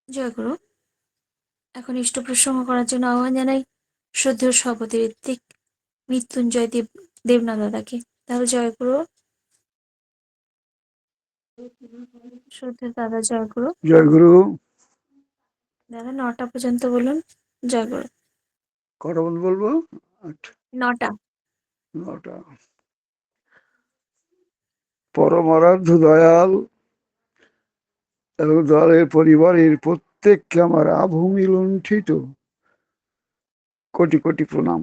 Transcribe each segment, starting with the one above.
জয়গুরু। এখন ইষ্ট প্রসঙ্গ করার জন্য আহ্বান জানাই শ্রদ্ধেয় সভাপতি ঋত্বিক মৃত্যুঞ্জয় দেবনাথ দাদাকে। তাহলে জয়গুরু। শ্রদ্ধেয় দাদা জয়গুরু। জয়গুরু। দাদা 9টা পর্যন্ত বলুন। জয়গুরু। কটা বলবো? 9টা। 9টা। পরমারাধ্য দয়াল এবং দলের পরিবারের প্রত্যেককে আমার আভূমি লুণ্ঠিত কোটি কোটি প্রণাম।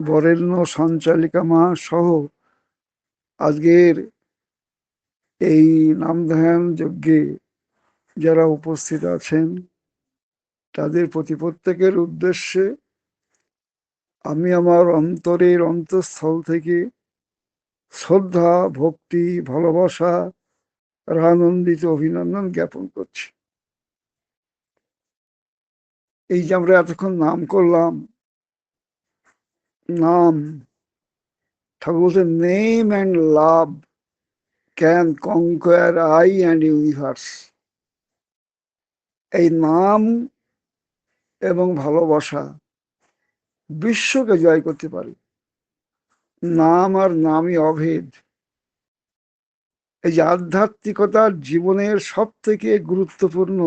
বরেণ্য সঞ্চালিকা মা সহ আজকের এই নাম ধ্যান যজ্ঞে যারা উপস্থিত আছেন তাদের প্রতি প্রত্যেকের উদ্দেশ্যে আমি আমার অন্তরের অন্তঃস্থল থেকে শ্রদ্ধা, ভক্তি, ভালোবাসা, আনন্দিত অভিনন্দন জ্ঞাপন করছি। এই যে আমরা এতক্ষণ নাম করলাম, নাম ঠাকুর বলছেন name and love can conquer I and universe. এই নাম এবং ভালোবাসা বিশ্বকে জয় করতে পারে। নাম আর নামই অভেদ। এই যে আধ্যাত্মিকতার জীবনের সব থেকে গুরুত্বপূর্ণ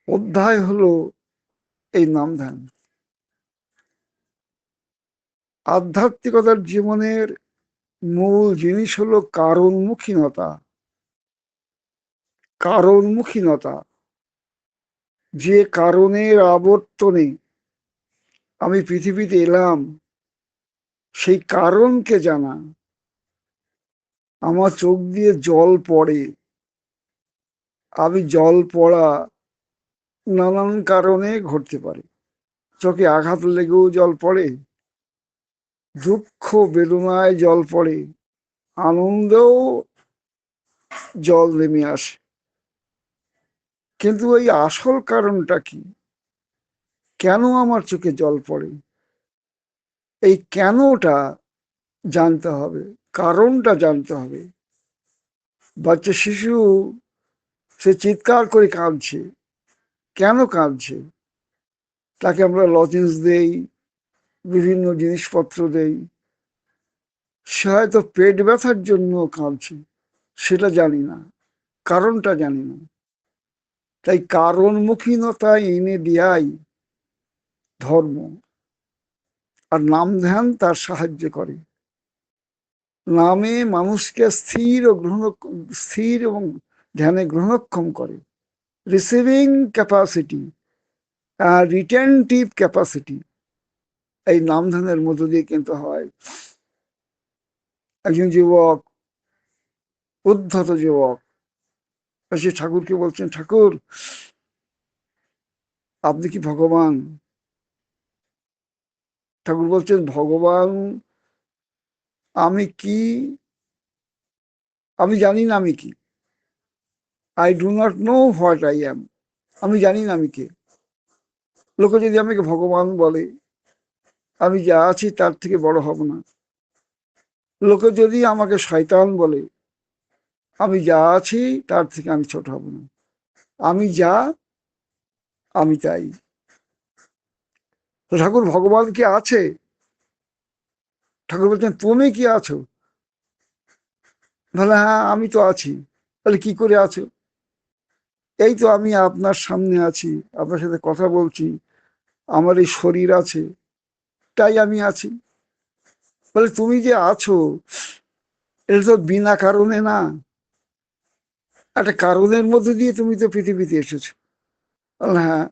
অধ্যায় হলো এই নাম ধ্যান। আধ্যাত্মিকতার জীবনের মূল জিনিস হলো কারণমুখীনতা। কারণমুখীনতা, যে কারণের আবর্তনে আমি পৃথিবীতে এলাম সেই কারণকে জানা। আমার চোখ দিয়ে জল পড়ে, আমি জল পড়া নানান কারণে ঘটতে পারে। চোখে আঘাত লেগেও জল পড়ে, দুঃখ বেদনায় জল পড়ে, আনন্দেও জল নেমে আসে। কিন্তু এই আসল কারণটা কি? কেন আমার চোখে জল পড়ে? এই কেনটা জানতে হবে, কারণটা জানতে হবে। বাচ্চা শিশু সে চিৎকার করে কাঁদছে, কেন কাঁদছে? তাকে আমরা লজেন্স দেই, বিভিন্ন জিনিসপত্র দেই, সে হয়তো পেট ব্যথার জন্য কাঁদছে, সেটা জানি না, কারণটা জানি না। তাই কারণমুখীনতা এনে দেয়াই ধর্ম, আর নাম ধ্যান তার সাহায্য করে। নামে মানুষকে স্থির এবং ধ্যানে গ্রহণক্ষম করে। রিসিভিং ক্যাপাসিটি আর রিটেনটিভ ক্যাপাসিটি এই নাম ধ্যানের মধ্য দিয়ে কিন্তু হয়। একজন যুবক, উদ্ধত যুবক, সে ঠাকুরকে বলছেন, ঠাকুর আপনি কি ভগবান? ঠাকুর বলছেন, ভগবান আমি কি? আমি জানি না আমি কি। I do not know what I am. আমি জানি না আমি কে। লোকে যদি আমাকে ভগবান বলে, আমি যা আছি তার থেকে বড় হব না। লোকে যদি আমাকে শয়তান বলে, আমি যা আছি তার থেকে আমি ছোট হব না। আমি যা, আমি তাই। তো ঠাকুর, ভগবান কি আছে? ঠাকুর বলছেন, তুমি কি আছো? বলে, হ্যাঁ আমি তো আছি। তাহলে কি করে আছো? এই তো আমি আপনার সামনে আছি, আপনার সাথে কথা বলছি, আমার এই শরীর আছে, তাই আমি আছি। বলে, তুমি যে আছো এটা তো বিনা কারণে না, একটা কারণের মধ্যে দিয়ে তুমি তো পৃথিবীতে এসেছো। হ্যাঁ,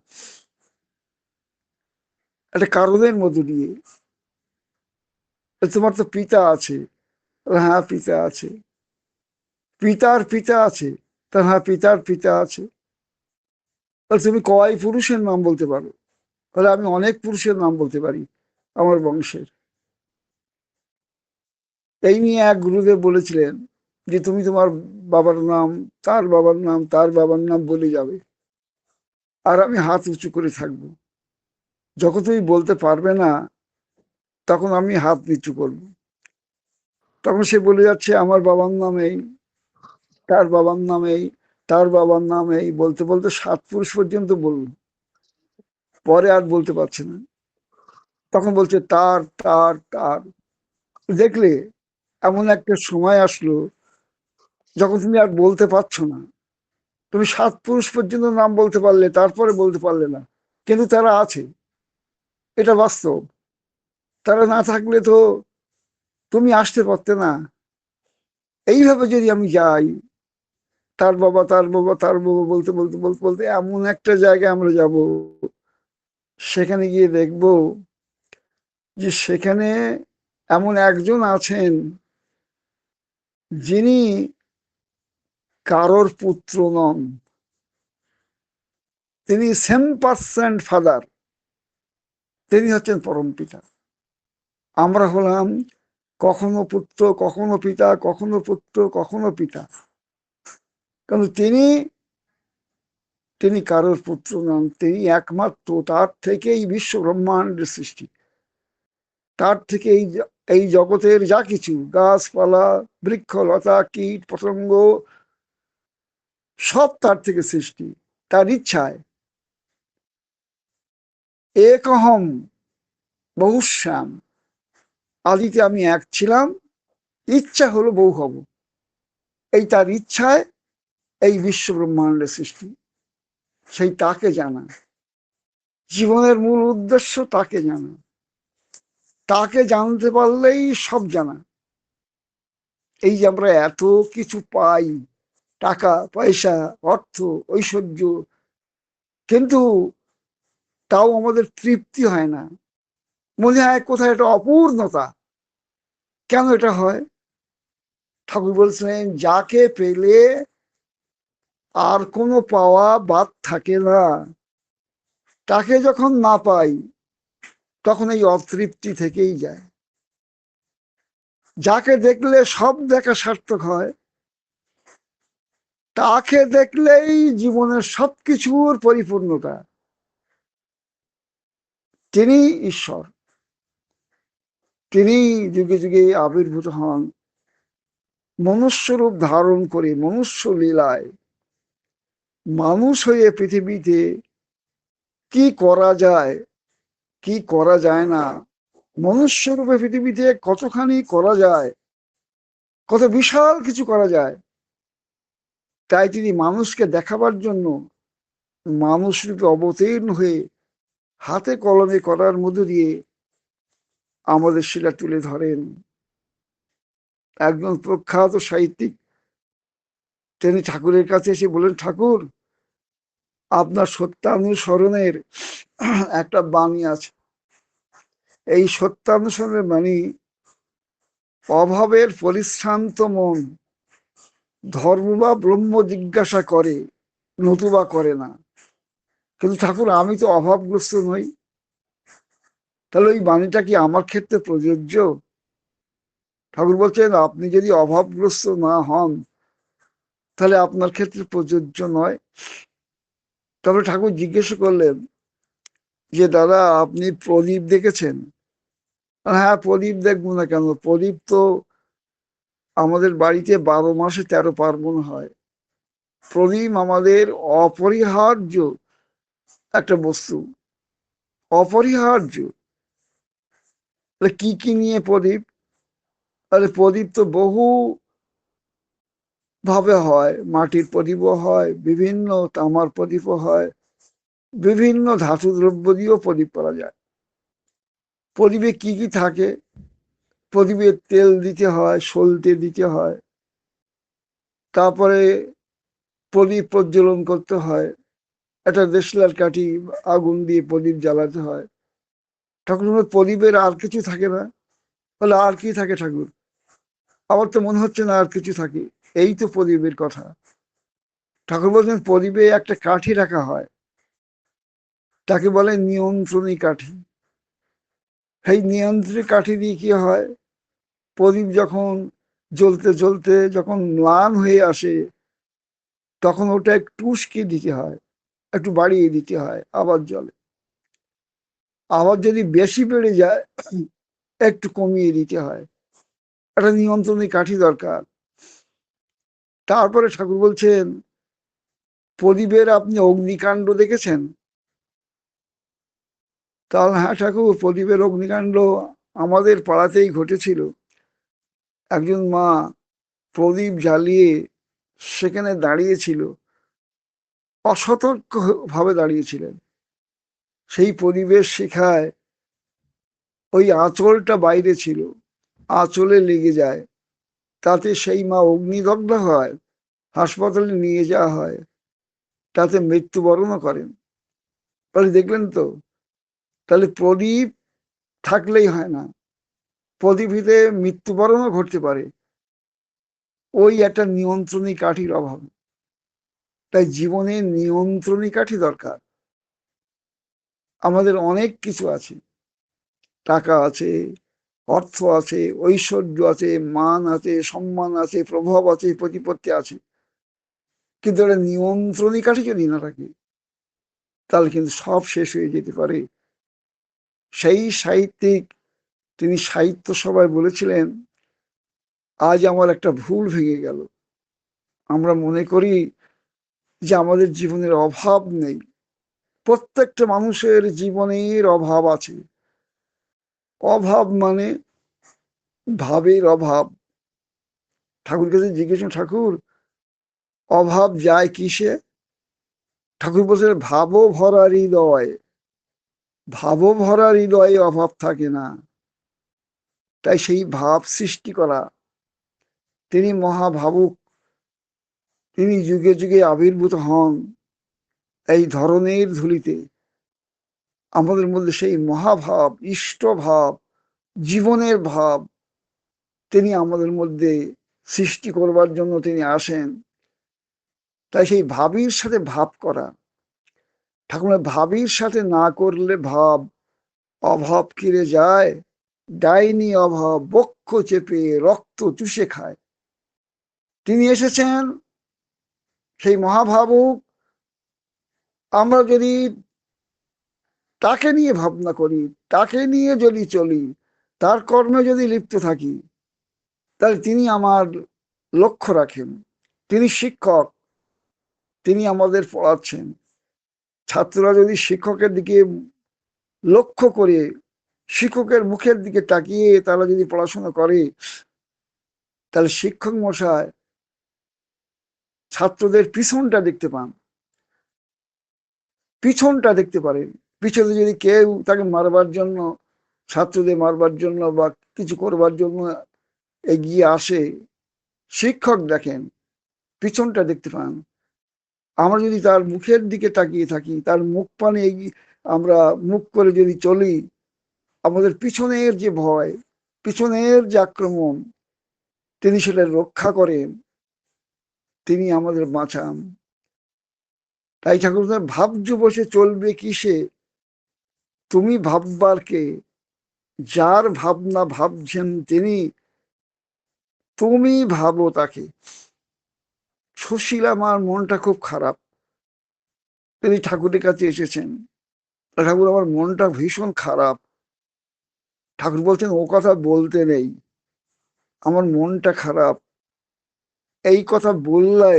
একটা কারণের মধ্যে দিয়ে। তোমার তো পিতা আছে। হ্যাঁ পিতা আছে। পিতার পিতা আছে। তা হ্যাঁ পিতার পিতা আছে। তাহলে তুমি কয় পুরুষের নাম বলতে পারো? তাহলে আমি অনেক পুরুষের নাম বলতে পারি আমার বংশের। এই নিয়ে এক গুরুদেব বলেছিলেন যে তুমি তোমার বাবার নাম, তার বাবার নাম, তার বাবার নাম বলে যাবে, আর আমি হাত উঁচু করে থাকবো। যখন তুমি বলতে পারবে না তখন আমি হাত নিচু করব। তখন সে বলে যাচ্ছে, আমার বাবার নাম এই, তার বাবার নাম এই, তার বাবার নাম এই বলতে বলতে 7 পুরুষ পর্যন্ত বলল, পরে আর বলতে পারছে না। তখন বলছে তার তার তার। দেখলে এমন একটা সময় আসলো যখন তুমি আর বলতে পারছো না। তুমি 7 পুরুষ পর্যন্ত নাম বলতে পারলে, তারপরে বলতে পারলে না, কিন্তু তারা আছে, এটা বাস্তব। তারা না থাকলে তো তুমি আসতে পারতে না। এইভাবে যদি আমি যাই, তার বাবা তার বাবা তার বাবা বলতে বলতে বলতে বলতে এমন একটা জায়গায় আমরা যাব, সেখানে গিয়ে দেখব যে সেখানে এমন একজন আছেন যিনি কারোর পুত্র নন, তিনি 100% ফাদার, তিনি হচ্ছেন পরম পিতা। আমরা হলাম কখনো পুত্র কখনো পিতা, কখনো পুত্র কখনো পিতা, কিন্তু তিনি তিনি কারোর পুত্র নন, তিনি একমাত্র, তার থেকেই বিশ্ব ব্রহ্মাণ্ডের সৃষ্টি, তার থেকে এই জগতের যা কিছু গাছপালা বৃক্ষ লতা কীট পতঙ্গ সব তার থেকে সৃষ্টি, তার ইচ্ছায়। একহম বহুশ্যাম, আদিতে আমি এক ছিলাম, ইচ্ছা হলো বহু হব, এই তার ইচ্ছায় এই বিশ্ব ব্রহ্মাণ্ডের সৃষ্টি। সেই তাকে জানা, জীবনের মূল উদ্দেশ্য তাকে জানা, তাকে জানতে পারলেই সব জানা। এই যে আমরা এত কিছু পাই, টাকা পয়সা অর্থ ঐশ্বর্য, কিন্তু তাও আমাদের তৃপ্তি হয় না, মনে হয় কোথায় একটা অপূর্ণতা। কেন এটা হয়? ঠাকুর বলছিলেন যাকে পেলে আর কোনো পাওয়া বাদ থাকে না, তাকে যখন না পাই তখন এই অতৃপ্তি থেকেই যায়। যাকে দেখলে সব দেখা সার্থক হয়, তাকে দেখলেই জীবনের সবকিছুর পরিপূর্ণতা। তিনি ঈশ্বর, তিনি যুগে যুগে আবির্ভূত হন, মনুষ্য রূপ ধারণ করে মনুষ্য লীলায় মানুষ হয়ে পৃথিবীতে কি করা যায় কি করা যায় না, মনুষ্য রূপে পৃথিবীতে কতখানি করা যায়, কত বিশাল কিছু করা যায়, তাই তিনি মানুষকে দেখাবার জন্য মানুষ রূপে অবতীর্ণ হয়ে হাতে কলমে করার মধ্য দিয়ে আমাদের সেটা তুলে ধরেন। একজন প্রখ্যাত সাহিত্যিক তিনি ঠাকুরের কাছে এসে বলেন, ঠাকুর আপনার সত্যানুসরণের একটা বাণী আছে, এই সত্যানুসরণের বাণী, অভাবের পরিশ্রান্ত মন ধর্ম বা ব্রহ্ম জিজ্ঞাসা করে, নতুবা করে না। কিন্তু ঠাকুর আমি তো অভাবগ্রস্ত নই, তাহলে ওই বাণীটা কি আমার ক্ষেত্রে প্রযোজ্য? ঠাকুর বলছেন আপনি যদি অভাবগ্রস্ত না হন তাহলে আপনার ক্ষেত্রে প্রযোজ্য নয়। তবে ঠাকুর জিজ্ঞেস করলেন যে দাদা আপনি প্রদীপ দেখেছেন? হ্যাঁ, প্রদীপ দেখবো না কেন, প্রদীপ তো আমাদের বাড়িতে 12 মাসে 13 পার্বণ হয়, প্রদীপ আমাদের অপরিহার্য একটা বস্তু, অপরিহার্য। কি কি নিয়ে প্রদীপ? তাহলে প্রদীপ তো বহু ভাবে হয়, মাটির প্রদীপও হয়, বিভিন্ন তামার প্রদীপও হয়, বিভিন্ন ধাতু দ্রব্য দিয়েও প্রদীপ করা যায়। প্রদীপে কি কি থাকে? প্রদীপে তেল দিতে হয়, সলতে দিতে হয়, তারপরে প্রদীপ প্রজ্বলন করতে হয়, একটা দেশলার কাঠি আগুন দিয়ে প্রদীপ জ্বালাতে হয়। ঠাকুর প্রদীপের আর কিছু থাকে না? বলে আর কি থাকে ঠাকুর? আমার তো মনে হচ্ছে না আর কিছু থাকে, এই তো প্রদীপের কথা। ঠাকুর বলছেন প্রদীপে একটা কাঠি রাখা হয়, তাকে বলে নিয়ন্ত্রণী কাঠি। সেই নিয়ন্ত্রণী কাঠি দিয়ে কি হয়, প্রদীপ যখন জ্বলতে জ্বলতে যখন ম্লান হয়ে আসে তখন ওটা একটু উস্কে দিতে হয়, একটু বাড়িয়ে দিতে হয়, আবার জ্বলে। আবার যদি বেশি বেড়ে যায় একটু কমিয়ে দিতে হয়, একটা নিয়ন্ত্রণী কাঠি দরকার। তারপরে ঠাকুর বলছেন প্রদীপের আপনি অগ্নিকাণ্ড দেখেছেন? তাহলে হ্যাঁ ঠাকুর, প্রদীপের অগ্নিকাণ্ড আমাদের পাড়াতেই ঘটেছিল। একজন মা প্রদীপ জ্বালিয়ে সেখানে দাঁড়িয়েছিল, অসতর্ক ভাবে দাঁড়িয়েছিলেন। সেই প্রদীপের শিখায় ওই আঁচলটা বাইরে ছিল, আঁচলে লেগে যায়, তাতে সেই মা অগ্নিদগ্ধ হয়, হাসপাতালে নিয়ে যাওয়া হয়, তাতে মৃত্যুবরণও করেন। তাহলে দেখলেন তো, তাহলে প্রদীপ থাকলেই হয় না, প্রদীপীতে মৃত্যুবরণও ঘটতে পারে, ওই একটা নিয়ন্ত্রণী কাঠির অভাব। তাই জীবনে নিয়ন্ত্রণী কাঠি দরকার। আমাদের অনেক কিছু আছে, টাকা আছে, অর্থ আছে, ঐশ্বর্য আছে, মান আছে, সম্মান আছে, প্রভাব আছে, প্রতিপত্তি আছে, কিন্তু এটা নিয়ন্ত্রণী কাঠি যদি না থাকে তাহলে কিন্তু সব শেষ হয়ে যেতে পারে। সেই সাহিত্যিক, তিনি সাহিত্য সভায় বলেছিলেন, আজ আমার একটা ভুল ভেঙে গেল। আমরা মনে করি যে আমাদের জীবনের অভাব নেই, প্রত্যেকটা মানুষের জীবনের অভাব আছে। অভাব মানে ভাবের অভাব। ঠাকুর কাছে জিজ্ঞেস, ঠাকুর অভাব যায় কিসে? ঠাকুর বলছেন ভাবো ভরা হৃদয়, ভাবো ভরা হৃদয়ে অভাব থাকে না। তাই সেই ভাব সৃষ্টি করা, তিনি মহাভাবুক, তিনি যুগে যুগে আবির্ভূত হন এই ধরনের ধুলিতে। আমাদের মধ্যে সেই মহাভাব, ইষ্টভাব, জীবনের ভাব তিনি আমাদের মধ্যে সৃষ্টি করবার জন্য তিনি আসেন। তাই সেই ভাবির সাথে ভাব করা, ঠাকুরের ভাবির সাথে না করলে ভাব, অভাব কিরে যায়, ডাইনি অভাব বক্ষ চেপে রক্ত চুষে খায়। তিনি এসেছেন সেই মহাভাবুক। আমরা যদি তাকে নিয়ে ভাবনা করি, তাকে নিয়ে যদি চলি, তার কর্মে যদি লিপ্ত থাকি, তাহলে তিনি আমার লক্ষ্য রাখেন। তিনি শিক্ষক, তিনি আমাদের পড়াচ্ছেন। ছাত্ররা যদি শিক্ষকের দিকে লক্ষ্য করে, শিক্ষকের মুখের দিকে তাকিয়ে তারা যদি পড়াশোনা করে, তাহলে শিক্ষক মশাই ছাত্রদের পিছনটা দেখতে পান, পিছনটা দেখতে পারেন। পিছনে যদি কেউ তাকে মারবার জন্য, ছাত্রদের মারবার জন্য বা কিছু করবার জন্য এগিয়ে আসে, শিক্ষক দেখেন, পিছনটা দেখতে পান। আমরা যদি তার মুখের দিকে তাকিয়ে থাকি, তার মুখ পানে আমরা মুখ করে যদি চলি, আমাদের পিছনের যে ভয়, পিছনের যে আক্রমণ, তিনি সেটা রক্ষা করেন, তিনি আমাদের বাঁচান। তাই ঠাকুর ভাবছ বসে চলবে কিসে, তুমি ভাববার কে, যার ভাবনা ভাবছেন তিনি, তুমি ভাবো তাকে। সুশীলা মার মনটা খুব খারাপ, তিনি ঠাকুরের কাছে এসেছেন। ঠাকুর আমার মনটা ভীষণ খারাপ। ঠাকুর বলছেন ও কথা বলতে নেই, আমার মনটা খারাপ। এই কথা বললে,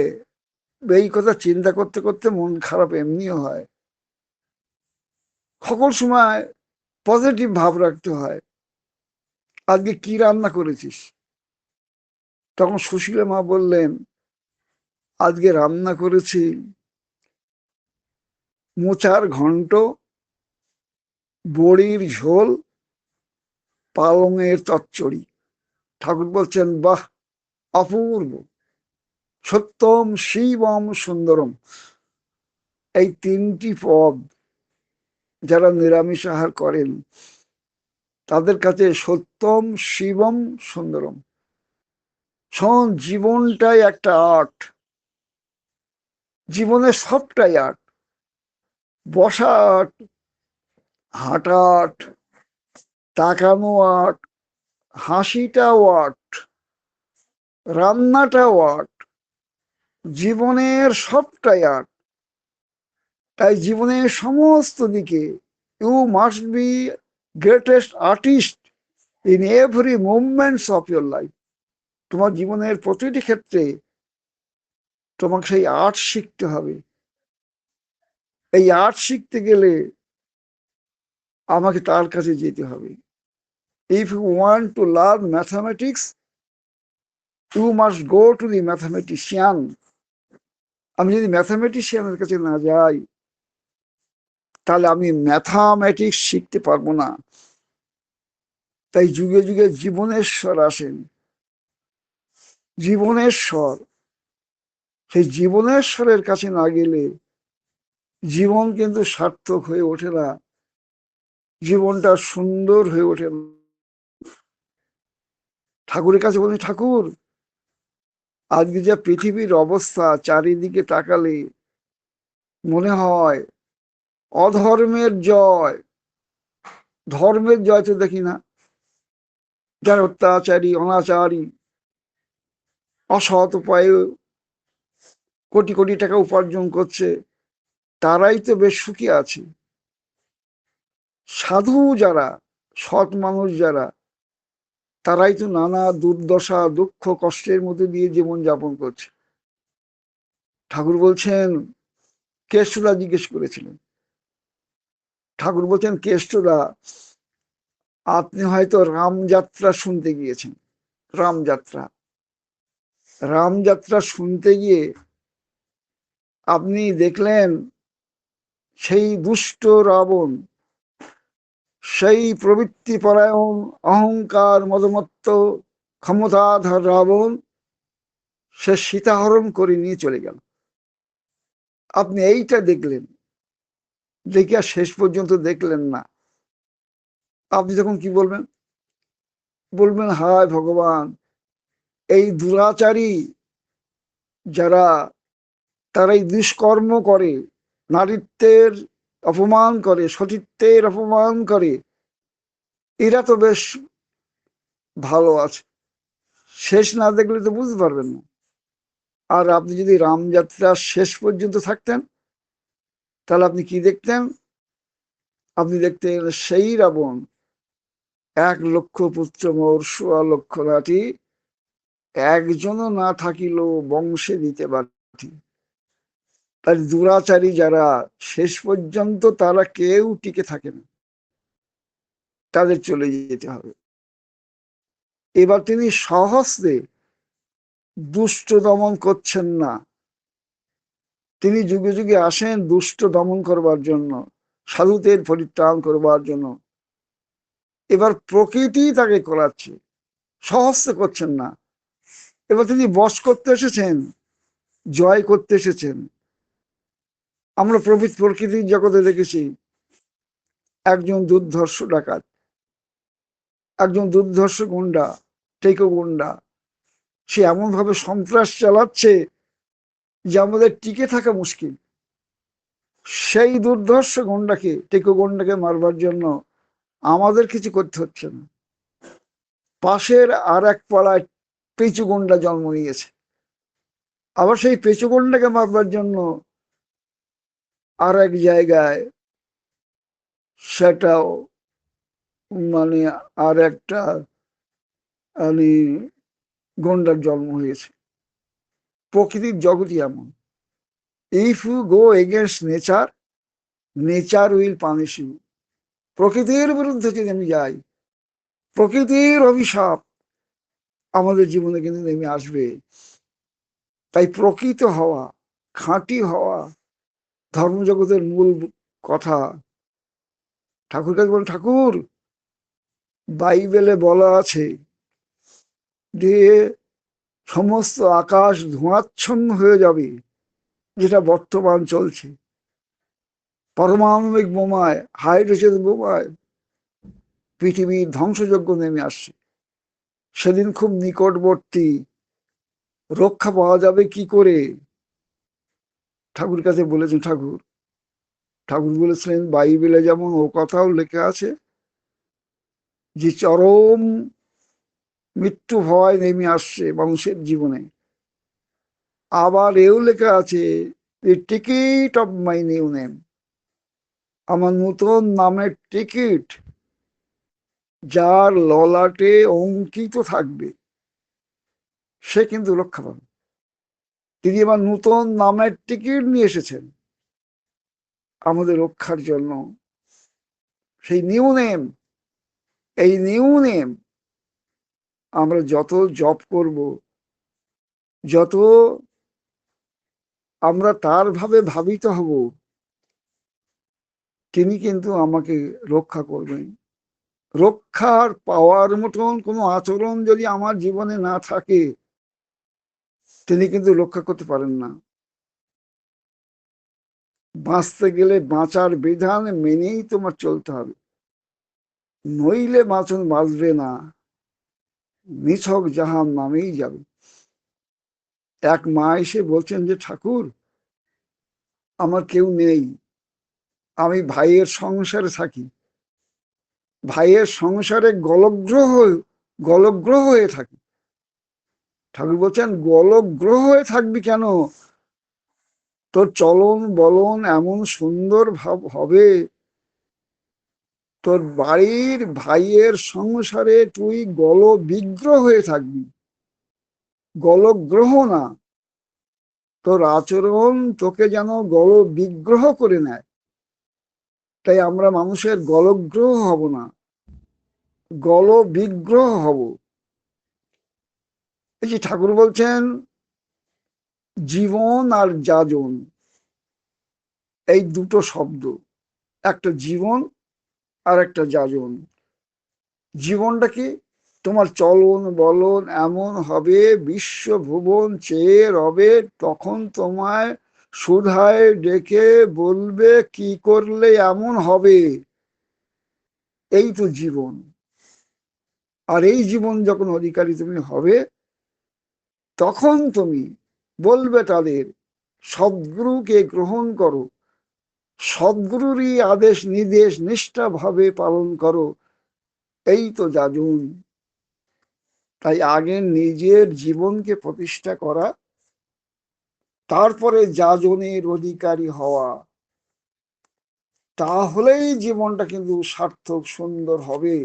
এই কথা চিন্তা করতে করতে মন খারাপ এমনিও হয়। সকল সময় পজিটিভ ভাব রাখতে হয়। আজকে কি রান্না করেছিস? তখন সুশীলা মা বললেন, আজকে রান্না করেছি মোচার ঘন্ট, বড়ির ঝোল, পালংয়ের চচ্চড়ি। ঠাকুর বলছেন বাহ, অপূর্ব। সত্যম শিবম সুন্দরম, এই তিনটি পদ যারা নিরামিষ আহার করেন তাদের কাছে সত্যম শিবম সুন্দরম। শোন, জীবনটাই একটা আর্ট, জীবনের সবটাই আর্ট। বসা আর্ট, হাঁটা আর্ট, তাকানো আর্ট, হাসিটাও আর্ট, রান্নাটাও আর্ট, জীবনের সবটাই আর্ট। তাই জীবনের সমস্ত দিকে you must be greatest artist in every movements of your life. তোমার জীবনের প্রতিটি ক্ষেত্রে তোমাকে সেই আর্ট শিখতে হবে, এই আর্ট শিখতে গেলে আমাকে তার কাছে যেতে হবে। If you want to learn mathematics, you must go to the mathematician. আমি যদি ম্যাথামেটিশিয়ানের কাছে না যাই, তাহলে আমি ম্যাথামেটিক্স শিখতে পারবো না। তাই যুগে যুগে জীবনেশ্বর আসেন, জীবনেশ্বর। সেই জীবনেশ্বরের কাছে না গেলে জীবন কিন্তু সার্থক হয়ে ওঠে না, জীবনটা সুন্দর হয়ে ওঠে না। ঠাকুরের কাছে বলি, ঠাকুর, আজকে যা পৃথিবীর অবস্থা, চারিদিকে তাকালে মনে হয় অধর্মের জয়, ধর্মের জয় তো দেখি না। যারা অত্যাচারী, অনাচারী, অসৎ উপায়ে কোটি কোটি টাকা উপার্জন করছে, তারাই তো বেশ সুখী আছে। সাধু যারা, সৎ মানুষ যারা, তারাই তো নানা দুর্দশা, দুঃখ, কষ্টের মধ্যে দিয়ে জীবন যাপন করছে। ঠাকুর বলছেন, কেষ্টদা জিজ্ঞেস করেছিলেন, ঠাকুর বলছেন, কেষ্টদা, আপনি হয়তো রামযাত্রা শুনতে গিয়েছেন। রামযাত্রা, রামযাত্রা শুনতে গিয়ে আপনি দেখলেন সেই দুষ্ট রাবণ, সেই প্রবৃত্তিপরায়ণ, অহংকার, মদমত্ত, ক্ষমতাধর রাবণ, সে সীতাহরণ করে নিয়ে চলে গেল। আপনি এইটা দেখলেন, দেখে আর শেষ পর্যন্ত দেখলেন না। আপনি তখন কি বলবেন? বলবেন, হায় ভগবান, এই দুরাচারী যারা, তারাই দুষ্কর্ম করে, নারীত্বের অপমান করে, সতীত্বের অপমান করে, এরা তো বেশ ভালো আছে। শেষ না দেখলে তো বুঝতে পারবেন না। আর আপনি যদি রামযাত্রার শেষ পর্যন্ত থাকতেন, তাহলে আপনি কি দেখতেন? আপনি দেখতেন সেই রাবণ, 1,00,000 পুত্র মোর 1,6,00,000 লাঠি, একজনও না থাকিল বংশে দিতে বাটি। তার দুরাচারী যারা, শেষ পর্যন্ত তারা কেউ টিকে থাকে না, তাদের চলে যেতে হবে। এবার তিনি সহস্রে দুষ্ট দমন করছেন না, তিনি যুগে যুগে আসেন দুষ্ট দমন করবার জন্য, সাধুদের পরিত্রাণ করবার জন্য। এবার প্রকৃতি তাকে করাচ্ছে, সহস্রে করছেন না। এবার তিনি বশ করতে এসেছেন, জয় করতে এসেছেন। আমরা প্রকৃতির জগতে দেখেছি একজন দুর্ধর্ষ ডাকাত, একজন দুর্ধর্ষ গুন্ডা, টেকো গুন্ডা, সে এমন ভাবে সন্ত্রাস চালাচ্ছে যে আমাদের টিকে থাকা মুশকিল। সেই দুর্ধর্ষ গুন্ডাকে, টেকো গুন্ডাকে মারবার জন্য আমাদের কিছু করতে হচ্ছে না। পাশের আর এক পাড়ায় পেঁচু গুন্ডা জন্ম নিয়েছে, আবার সেই পেঁচু গুন্ডাকে মারবার জন্য আর এক জায়গায় সেটাও মানে আর একটা মানে গন্ডার জন্ম হয়েছে। প্রকৃতির জগৎই এমন। If you go against nature, nature will punish you. প্রকৃতির বিরুদ্ধে যদি আমি যাই, প্রকৃতির অভিশাপ আমাদের জীবনে কিন্তু নেমে আসবে। তাই প্রকৃত হওয়া, খাঁটি হওয়া ধর্মজগতের মূল কথা। ঠাকুর কাছে বলেন, ঠাকুর, বাইবেলে বলা আছে যে সমস্ত আকাশ ধোঁয়াচ্ছন্ন হয়ে যাবে, যেটা বর্তমান চলছে। পারমাণবিক বোমায়, হাইড্রোজেন বোমায় পৃথিবীর ধ্বংসযজ্ঞ নেমে আসছে। সেদিন খুব নিকটবর্তী, রক্ষা পাওয়া যাবে কি করে? ঠাকুর কাছে বলেছেন, ঠাকুর ঠাকুর বলেছিলেন, বাইবেলে যেমন ও কথাও লেখা আছে যে চরম মৃত্যু ভয় নেমে আসছে মানুষের জীবনে, আবার এও লেখা আছে যে ticket of my new name, আমার নতুন নামের টিকিট যার ললাটে অঙ্কিত থাকবে সে কিন্তু রক্ষা পাবে। তিনি এবার নতুন নামের টিকিট নিয়ে এসেছেন। আমাদের রক্ষার জন্য। সেই নিউ নেম, এই নিউ নেম আমরা যত জপ করব, যত আমরা তার ভাবে ভাবিত হব, তিনি কিন্তু আমাকে রক্ষা করবেন। রক্ষার পাওয়ার মতন কোনো আচরণ যদি আমার জীবনে না থাকে, তিনি কিন্তু রক্ষা করতে পারেন না। বাঁচতে গেলে বাঁচার বিধান মেনেই তোমার চলতে হবে, নইলে বাঁচবে না, নিছক জাহান নামেই যাবে। এক মা এসে বলছেন যে ঠাকুর, আমার কেউ নেই, আমি ভাইয়ের সংসারে থাকি, ভাইয়ের সংসারে গলগ্রহ হয়ে থাকি। ঠাকুর বলছেন, গলগ্রহ হয়ে থাকবি কেন? তোর চলন বলন এমন সুন্দর ভাব হবে, তোর বাড়ির ভাইয়ের সংসারে তুই গল বিগ্রহ হয়ে থাকবি, গলগ্রহ না। তোর আচরণ তোকে যেন গল বিগ্রহ করে নেয়। তাই আমরা মানুষের গলগ্রহ হব না, গল বিগ্রহ হব। এই যে ঠাকুর বলছেন, জীবন আর যাজন, এই দুটো শব্দ, একটা জীবন আর একটা যাজন। জীবনটা কি? তোমার চলন বলন এমন হবে, বিশ্বভুবন চেয়ে রবে, তখন তোমায় সুধায় ডেকে বলবে কি করলে এমন হবে। এই তো জীবন। আর এই জীবন যখন অধিকারী তুমি হবে, তখন তুমি বলবে তাদের, সদ্গুরুকে গ্রহণ করো, সদ্গুরুরই আদেশ নির্দেশ নিষ্ঠাভাবে পালন করো, এই তো যাজন। তাই আগে নিজের জীবনকে প্রতিষ্ঠা করা, তারপরে যাজনের অধিকারী হওয়া, তাহলেই জীবনটা কিন্তু সার্থক সুন্দর হবে।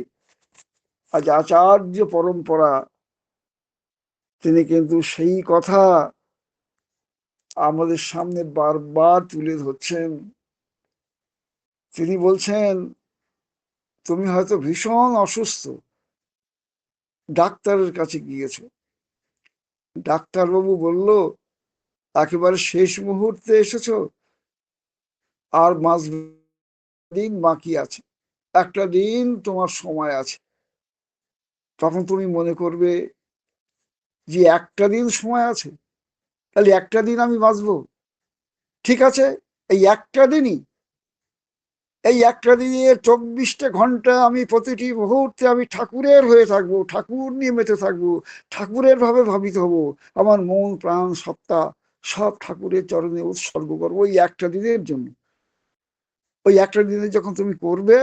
আজ আচার্য পরম্পরা তিনি কিন্তু সেই কথা আমাদের সামনে বারবার তুলে ধরছেন। তিনি বলছেন, তুমি হয়তো ভীষণ অসুস্থ, ডাক্তারের কাছে গিয়েছ, ডাক্তারবাবু বলল একেবারে শেষ মুহূর্তে এসেছো, আর 5 দিন বাকি আছে, একটা দিন তোমার সময় আছে। তখন তুমি মনে করবে যে একটা দিন সময় আছে, তাহলে একটা দিন আমি বাঁচবো। ঠিক আছে, এই একটা দিনই, এই একটা দিনে 24টা ঘন্টা আমি প্রতিটি মুহূর্তে আমি ঠাকুরের হয়ে থাকবো, ঠাকুর নিয়ে মেতে থাকবো, ঠাকুরের ভাবে ভাবিত হব, আমার মন প্রাণ সত্তা সব ঠাকুরের চরণে উৎসর্গ করবো ওই একটা দিনের জন্য। ওই একটা দিনে যখন তুমি করবে,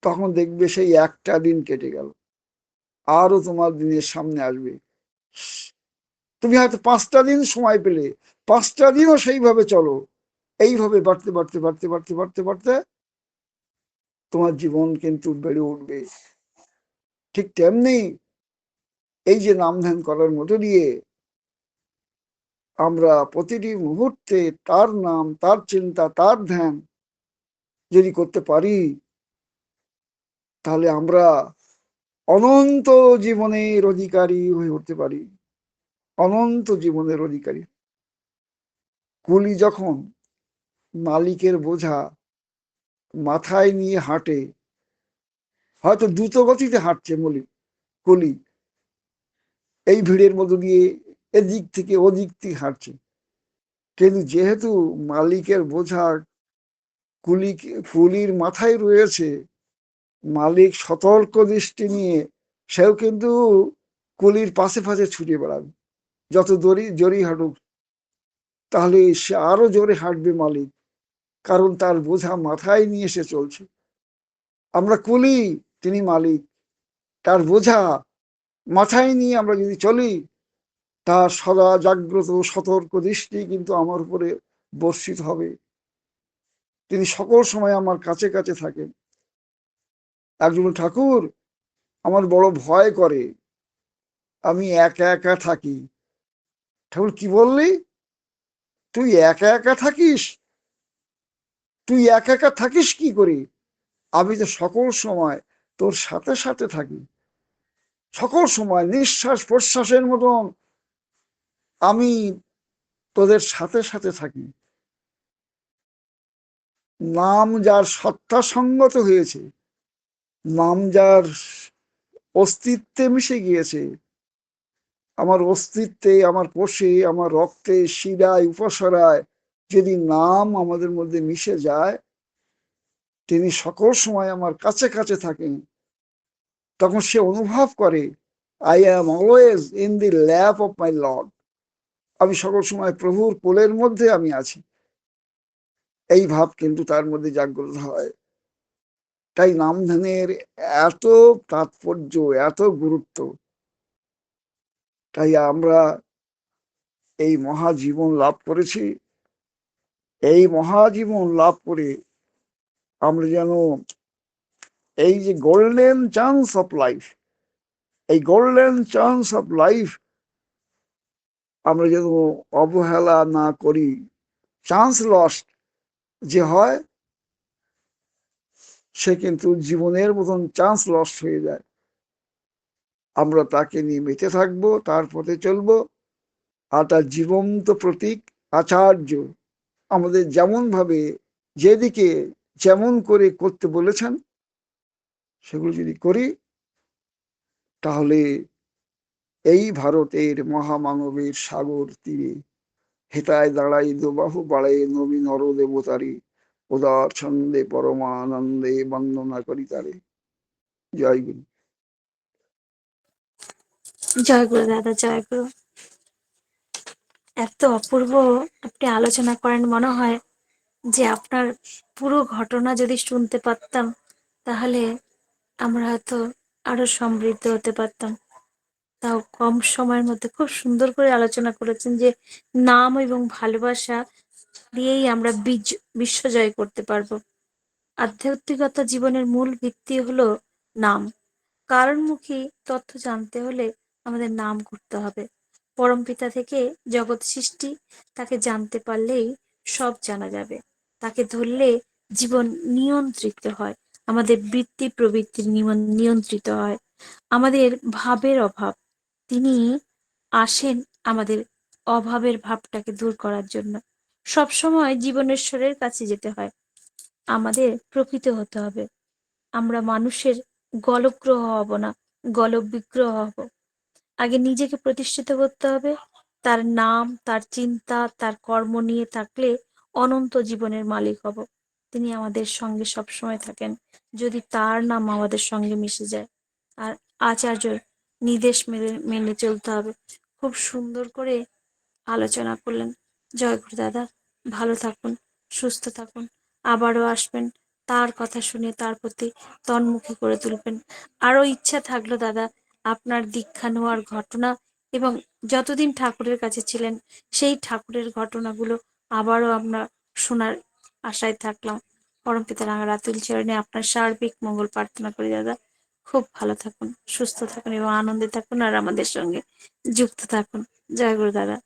তখন দেখবে সেই একটা দিন কেটে গেল, আরো তোমার দিনের সামনে আসবে। তুমি হয়তো 5টা দিন সময় পেলে, 5টা দিনও সেইভাবে চলো, এইভাবে বাড়তে বাড়তে বাড়তে বাড়তে বাড়তে বাড়তে তোমার জীবন কিন্তু বেড়ে উঠবে। ঠিক তেমনি এই যে নাম ধ্যান করার মধ্য দিয়ে আমরা প্রতিটি মুহূর্তে তার নাম, তার চিন্তা, তার ধ্যান যদি করতে পারি, তাহলে আমরা অনন্ত জীবনের অধিকারী হয়ে উঠতে পারি, অনন্ত জীবনের অধিকারী। কুলি যখন মালিকের বোঝা মাথায় নিয়ে হাঁটে, হয়তো দ্রুত গতিতে হাঁটছে কুলি, এই ভিড়ের মধ্য দিয়ে এদিক থেকে ওদিক থেকে হাঁটছে, কিন্তু যেহেতু মালিকের বোঝা কুলির মাথায় রয়েছে, মালিক সতর্ক দৃষ্টি নিয়ে সেও কিন্তু কুলির পাশে পাশে ছুটে বেড়াবে, যত জোরেই হাঁটুক, তাহলে সে আরো জোরে হাঁটবে মালিক, কারণ তার বোঝা মাথায় নিয়ে সে চলছে। আমরা কুলি, তিনি মালিক, তার বোঝা মাথায় নিয়ে আমরা যদি চলি, তার সদা জাগ্রত সতর্ক দৃষ্টি কিন্তু আমার উপরে বর্ষিত হবে। তিনি সকল সময় আমার কাছে কাছে থাকেন। একজন ঠাকুর, আমার বড় ভয় করে, আমি একা একা থাকি। ঠাকুর কি বললি? তুই একা একা থাকিস? তুই একা একা থাকিস কি করে? আমি তো সকল সময় তোর সাথে সাথে থাকি, সকল সময় নিঃশ্বাস প্রশ্বাসের মতন আমি তোদের সাথে সাথে থাকি। নাম যার সত্তা সঙ্গত হয়েছে, নাম যার অস্তিত্বে মিশে গিয়েছে, আমার অস্তিত্বে, আমার কোষে, আমার রক্তে, শিরায়, উপসরায় যদি নাম আমাদের মধ্যে মিশে যায়, তিনি সকল সময় আমার কাছে কাছে থাকেন। তখন সে অনুভব করে, I am always in the lap of my lord. আমি সকল সময় প্রভুর কোলের মধ্যে আমি আছি। এই ভাব কিন্তু তার মধ্যে জাগ্রত হয়। তাই নামধ্যানের এত তাৎপর্য, এত গুরুত্ব। তাই আমরা এই মহাজীবন লাভ করেছি। এই মহাজীবন লাভ করে আমরা যেন এই যে গোল্ডেন চান্স অফ লাইফ, এই গোল্ডেন চান্স অফ লাইফ আমরা যেন অবহেলা না করি। চান্স লস্ট যে হয়, সে কিন্তু জীবনের মতন চান্স লস্ট হয়ে যায়। আমরা তাকে নিয়ে বেঁচে থাকবো, তার পথে চলবো। আর তার জীবন্ত প্রতীক আচার্য আমাদের যেমন ভাবে যেদিকে যেমন করে করতে বলেছেন, সেগুলো যদি করি, তাহলে এই ভারতের মহামানবের সাগর তীরে হেতায় দাঁড়াই দুবাহু বাড়াই নবী নর দেবতারে, উদার ছন্দে পরমানন্দে বন্দনা করি তারে। জয় গুরু। জয় গুরু দাদা, জয় গুরু। এত অপূর্ব আপনি আলোচনা করেন, মনে হয় যে আপনার পুরো ঘটনা যদি শুনতে পারতাম, তাহলে আমরা হয়তো আরো সমৃদ্ধ হতে পারতাম। তাও কম সময়ের মধ্যে খুব সুন্দর করে আলোচনা করেছেন যে নাম এবং ভালোবাসা দিয়েই আমরা বিশ্ব জয় করতে পারবো। আধ্যাত্মিকতা জীবনের মূল ভিত্তি হলো নাম। কারণমুখী তথ্য জানতে হলে আমাদের নাম করতে হবে। পরমপিতা থেকে জগৎ সৃষ্টি, তাকে জানতে পারলেই সব জানা যাবে। তাকে ধরলে জীবন নিয়ন্ত্রিত হয়, আমাদের বৃত্তি প্রবৃত্তি নিয়ন্ত্রিত হয়। আমাদের ভাবের অভাব, তিনি আসেন আমাদের অভাবের ভাবটাকে দূর করার জন্য। সবসময় জীবনেশ্বরের কাছে যেতে হয়, আমাদের প্রকৃত হতে হবে। আমরা মানুষের গলগ্রহ হব না, গলব বিগ্রহ হব। আগে নিজেকে প্রতিষ্ঠিত করতে হবে। তার নাম, তার চিন্তা, তার কর্ম নিয়ে থাকলে অনন্ত জীবনের মালিক হব। তিনি আমাদের সঙ্গে সবসময় থাকেন, যদি তার নাম আমাদের সঙ্গে মিশে যায়। আর আচার্য নির্দেশ মেনে মেনে চলতে হবে। খুব সুন্দর করে আলোচনা করলেন। জয় গুরু দাদা, ভালো থাকুন, সুস্থ থাকুন। আবারও আসবেন, তার কথা শুনে তার প্রতি তন্মুখী করে তুলবেন। আরো ইচ্ছা থাকলো দাদা, আপনার দীক্ষা নেওয়ার ঘটনা এবং যতদিন ঠাকুরের কাছে ছিলেন সেই ঠাকুরের ঘটনাগুলো আবারও আমরা শোনার আশায় থাকলাম। পরমপিতা রাঙারাতুল চরণে আপনার সার্বিক মঙ্গল প্রার্থনা করি দাদা। খুব ভালো থাকুন, সুস্থ থাকুন এবং আনন্দে থাকুন, আর আমাদের সঙ্গে যুক্ত থাকুন। জয় গুরু দাদা।